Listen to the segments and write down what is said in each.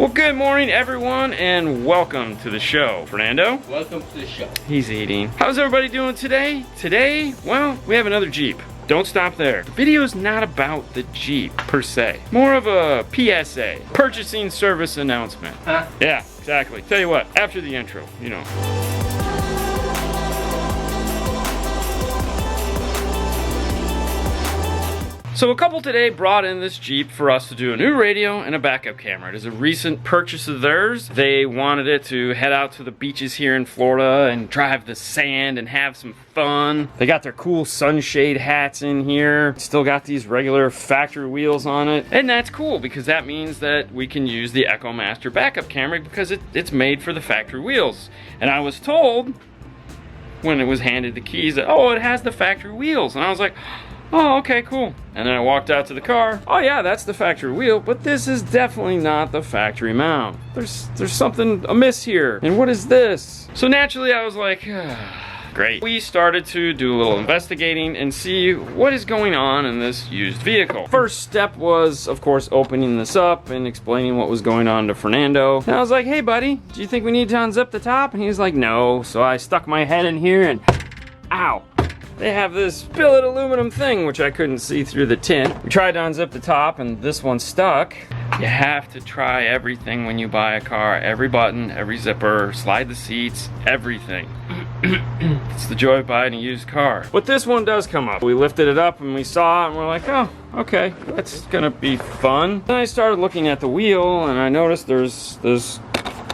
Well, good morning, everyone, and welcome to the show. Fernando? Welcome to the show. He's eating. How's everybody doing today? Today, well, we have another Jeep. Don't stop there. The video is not about the Jeep, per se. More of a PSA, purchasing service announcement. Huh? Yeah, exactly. Tell you what, after the intro, you know. So a couple today brought in this Jeep for us to do a new radio and a backup camera. It is a recent purchase of theirs. They wanted it to head out to the beaches here in Florida and drive the sand and have some fun. They got their cool sunshade hats in here. Still got these regular factory wheels on it. And that's cool because that means that we can use the EchoMaster backup camera because it's made for the factory wheels. And I was told when it was handed the keys that, oh, it has the factory wheels. And I was like, oh, okay, cool. And then I walked out to the car. Oh yeah, that's the factory wheel, but this is definitely not the factory mount. There's something amiss here. And what is this? So naturally I was like, great. We started to do a little investigating and see what is going on in this used vehicle. First step was, of course, opening this up and explaining what was going on to Fernando. And I was like, hey buddy, do you think we need to unzip the top? And he was like, no. So I stuck my head in here and, ow. They have this billet aluminum thing, which I couldn't see through the tint. We tried to unzip the top and this one stuck. You have to try everything when you buy a car. Every button, every zipper, slide the seats, everything. It's the joy of buying a used car. But this one does come up. We lifted it up and we saw it and we're like, oh, okay, that's gonna be fun. Then I started looking at the wheel and I noticed there's this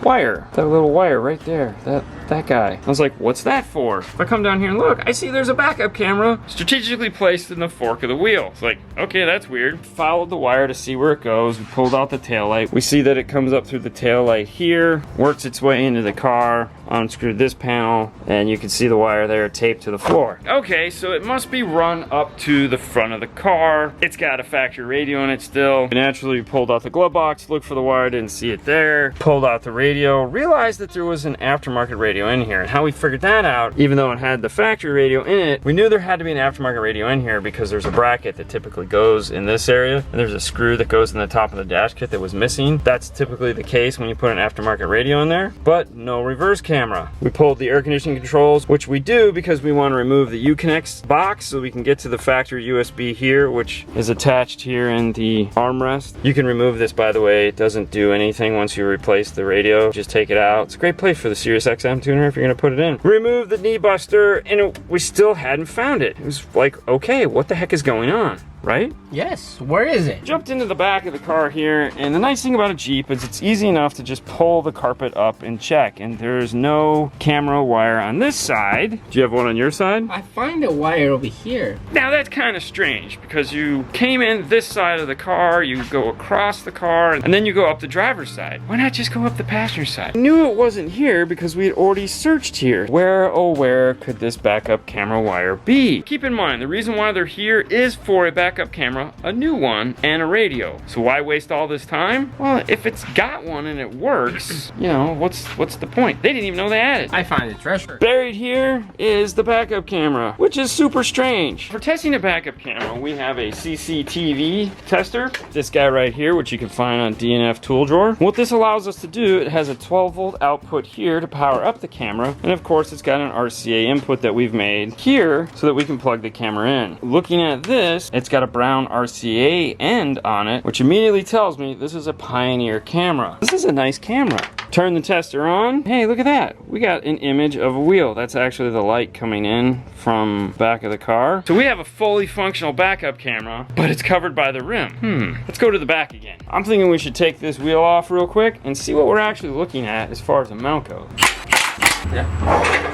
wire, that little wire right there, that guy. I was like, what's that for? If I come down here and look, I see there's a backup camera strategically placed in the fork of the wheel. It's like, okay, that's weird. Followed the wire to see where it goes. We pulled out the taillight. We see that it comes up through the taillight here, works its way into the car, unscrewed this panel, and you can see the wire there taped to the floor. Okay, so it must be run up to the front of the car. It's got a factory radio in it still. Naturally, we pulled out the glove box, looked for the wire, didn't see it there. Pulled out the radio, realized that there was an aftermarket radio in here. And how we figured that out, even though it had the factory radio in it, we knew there had to be an aftermarket radio in here because there's a bracket that typically goes in this area, and there's a screw that goes in the top of the dash kit that was missing. That's typically the case when you put an aftermarket radio in there, but no reverse camera. We pulled the air conditioning controls, which we do because we want to remove the Uconnect box so we can get to the factory USB here, which is attached here in the armrest. You can remove this, by the way. It doesn't do anything once you replace the radio. Just take it out. It's a great place for the Sirius XM tuner if you're gonna put it in. Remove the knee buster, and we still hadn't found it. It was like, okay, what the heck is going on? Right? Yes, where is it? Jumped into the back of the car here, and the nice thing about a Jeep is it's easy enough to just pull the carpet up and check, and there's no camera wire on this side. Do you have one on your side? I find a wire over here. Now that's kind of strange because you came in this side of the car, you go across the car, and then you go up the driver's side. Why not just go up the passenger side? I knew it wasn't here because we had already searched here. Where, oh where could this backup camera wire be? Keep in mind, the reason why they're here is for a backup camera, a new one, and a radio. So why waste all this time? Well, if it's got one and it works, you know, what's the point? They didn't even know they had it. I find a treasure. Buried here is the backup camera, which is super strange. For testing a backup camera, we have a CCTV tester. This guy right here, which you can find on DNF tool drawer. What this allows us to do, it has a 12-volt output here to power up the camera, and of course it's got an RCA input that we've made here so that we can plug the camera in. Looking at this, it's got a brown RCA end on it, which immediately tells me this is a Pioneer camera. This is a nice camera. Turn the tester on. Hey, look at that. We got an image of a wheel. That's actually the light coming in from back of the car. So we have a fully functional backup camera, but it's covered by the rim. Let's go to the back again. I'm thinking we should take this wheel off real quick and see what we're actually looking at as far as the mount goes. Yeah.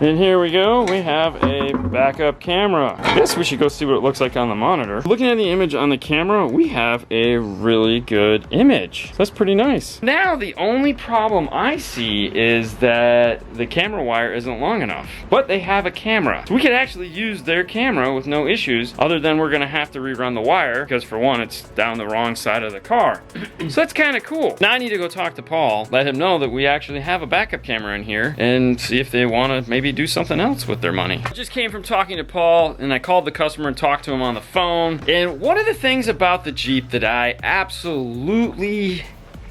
And here we go, we have a backup camera. I guess we should go see what it looks like on the monitor. Looking at the image on the camera, we have a really good image. That's pretty nice. Now the only problem I see is that the camera wire isn't long enough. But they have a camera. So we could actually use their camera with no issues, other than we're gonna have to rerun the wire, because for one, it's down the wrong side of the car. So that's kind of cool. Now I need to go talk to Paul, let him know that we actually have a backup camera in here, and see if they wanna maybe do something else with their money. I just came from talking to Paul, and I called the customer and talked to him on the phone. And one of the things about the Jeep that I absolutely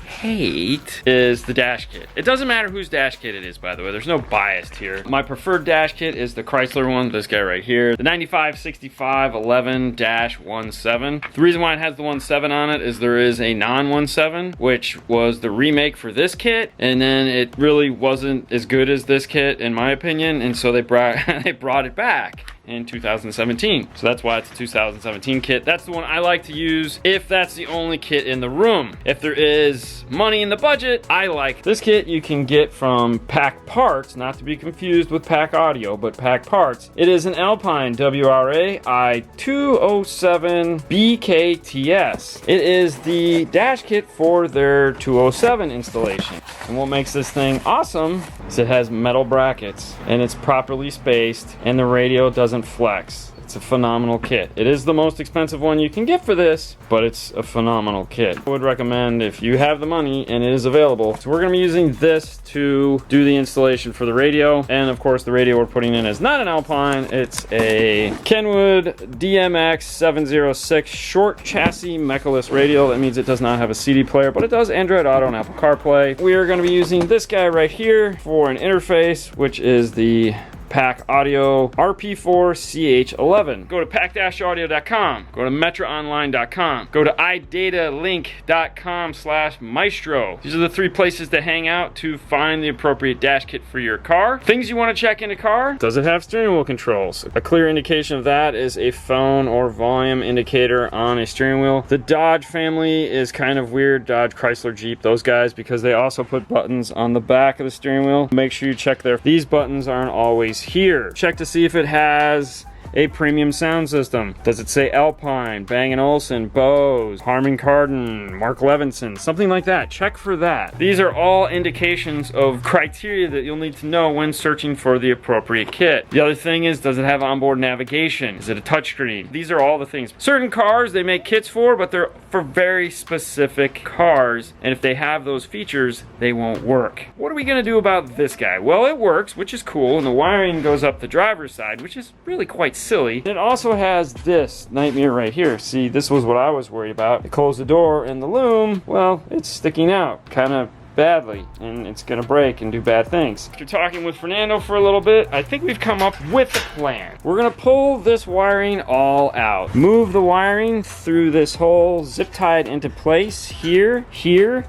hate is the dash kit. It doesn't matter whose dash kit it is, by the way. There's no bias here. My preferred dash kit is the Chrysler one, this guy right here. The 956511-17. The reason why it has the 17 on it is there is a non-17, which was the remake for this kit, and then it really wasn't as good as this kit, in my opinion, and so they brought it back in 2017. So that's why it's a 2017 kit. That's the one I like to use if that's the only kit in the room. If there is money in the budget, I like this kit. You can get from Pack Parts, not to be confused with Pack Audio, but Pack Parts. It is an Alpine WRA I207 BKTS. It is the dash kit for their 207 installation. And what makes this thing awesome is it has metal brackets and it's properly spaced and the radio doesn't flex. It's a phenomenal kit. It is the most expensive one you can get for this, but it's a phenomenal kit. I would recommend if you have the money and it is available. So we're gonna be using this to do the installation for the radio. And of course the radio we're putting in is not an Alpine, it's a Kenwood DMX 706 short chassis mechaless radio. That means it does not have a CD player, but it does Android Auto and Apple CarPlay. We are gonna be using this guy right here for an interface, which is the Pack Audio RP4CH11. Go to pack-audio.com. Go to metraonline.com. Go to idatalink.com/maestro. These are the 3 places to hang out to find the appropriate dash kit for your car. Things you want to check in a car. Does it have steering wheel controls? A clear indication of that is a phone or volume indicator on a steering wheel. The Dodge family is kind of weird. Dodge, Chrysler, Jeep, those guys, because they also put buttons on the back of the steering wheel. Make sure you check there. These buttons aren't always here. Check to see if it has a premium sound system. Does it say Alpine, Bang & Olufsen, Bose, Harman Kardon, Mark Levinson, something like that? Check for that. These are all indications of criteria that you'll need to know when searching for the appropriate kit. The other thing is, does it have onboard navigation? Is it a touchscreen? These are all the things. Certain cars they make kits for, but they're for very specific cars, and if they have those features, they won't work. What are we gonna do about this guy? Well, it works, which is cool, and the wiring goes up the driver's side, which is really quite silly. It also has this nightmare right here. See, this was what I was worried about. I close the door and the loom, well, it's sticking out kind of badly, and it's gonna break and do bad things. After talking with Fernando for a little bit, I think we've come up with a plan. We're gonna pull this wiring all out, move the wiring through this hole, zip tie it into place here.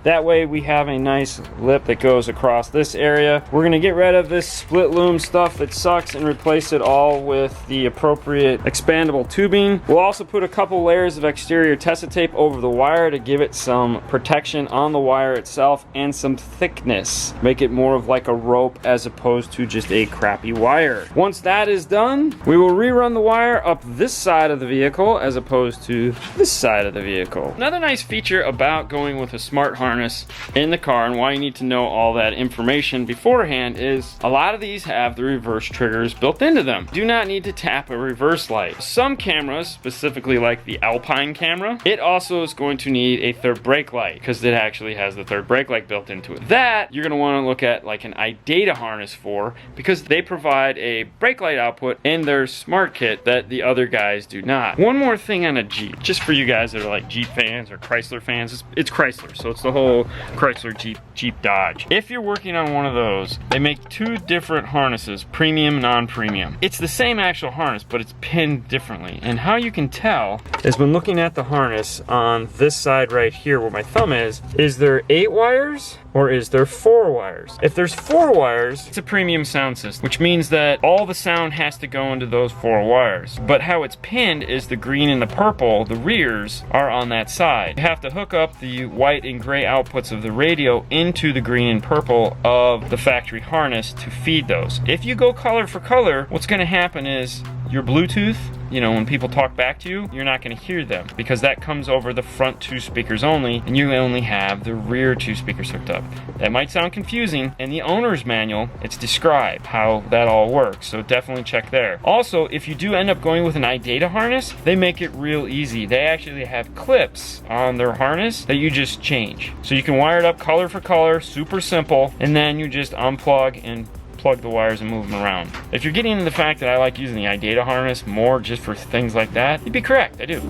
That way we have a nice lip that goes across this area. We're gonna get rid of this split loom stuff that sucks and replace it all with the appropriate expandable tubing. We'll also put a couple layers of exterior Tessa tape over the wire to give it some protection on the wire itself and some thickness. Make it more of like a rope as opposed to just a crappy wire. Once that is done, we will rerun the wire up this side of the vehicle as opposed to this side of the vehicle. Another nice feature about going with a smart harness in the car and why you need to know all that information beforehand is a lot of these have the reverse triggers built into them. Do not need to tap a reverse light. Some cameras, specifically like the Alpine camera, it also is going to need a third brake light because it actually has the third brake light built into it. That you're going to want to look at like an iData harness for, because they provide a brake light output in their smart kit that the other guys do not. One more thing on a Jeep, just for you guys that are like Jeep fans or Chrysler fans, it's Chrysler, so it's the whole Chrysler Jeep Dodge. If you're working on one of those, they make 2 different harnesses, premium, non-premium. It's the same actual harness, but it's pinned differently. And how you can tell is when looking at the harness on this side right here where my thumb is there 8 wires or is there 4 wires? If there's 4 wires, it's a premium sound system, which means that all the sound has to go into those 4 wires. But how it's pinned is the green and the purple, the rears, are on that side. You have to hook up the white and gray outputs of the radio into the green and purple of the factory harness to feed those. If you go color for color, what's gonna happen is your Bluetooth, you know, when people talk back to you, you're not going to hear them because that comes over the front 2 speakers only, and you only have the rear 2 speakers hooked up. That might sound confusing. In the owner's manual, it's described how that all works, so definitely check there. Also, if you do end up going with an iData harness, they make it real easy. They actually have clips on their harness that you just change. So you can wire it up color for color, super simple, and then you just unplug and plug the wires and move them around. If you're getting into the fact that I like using the iData harness more just for things like that, you'd be correct, I do.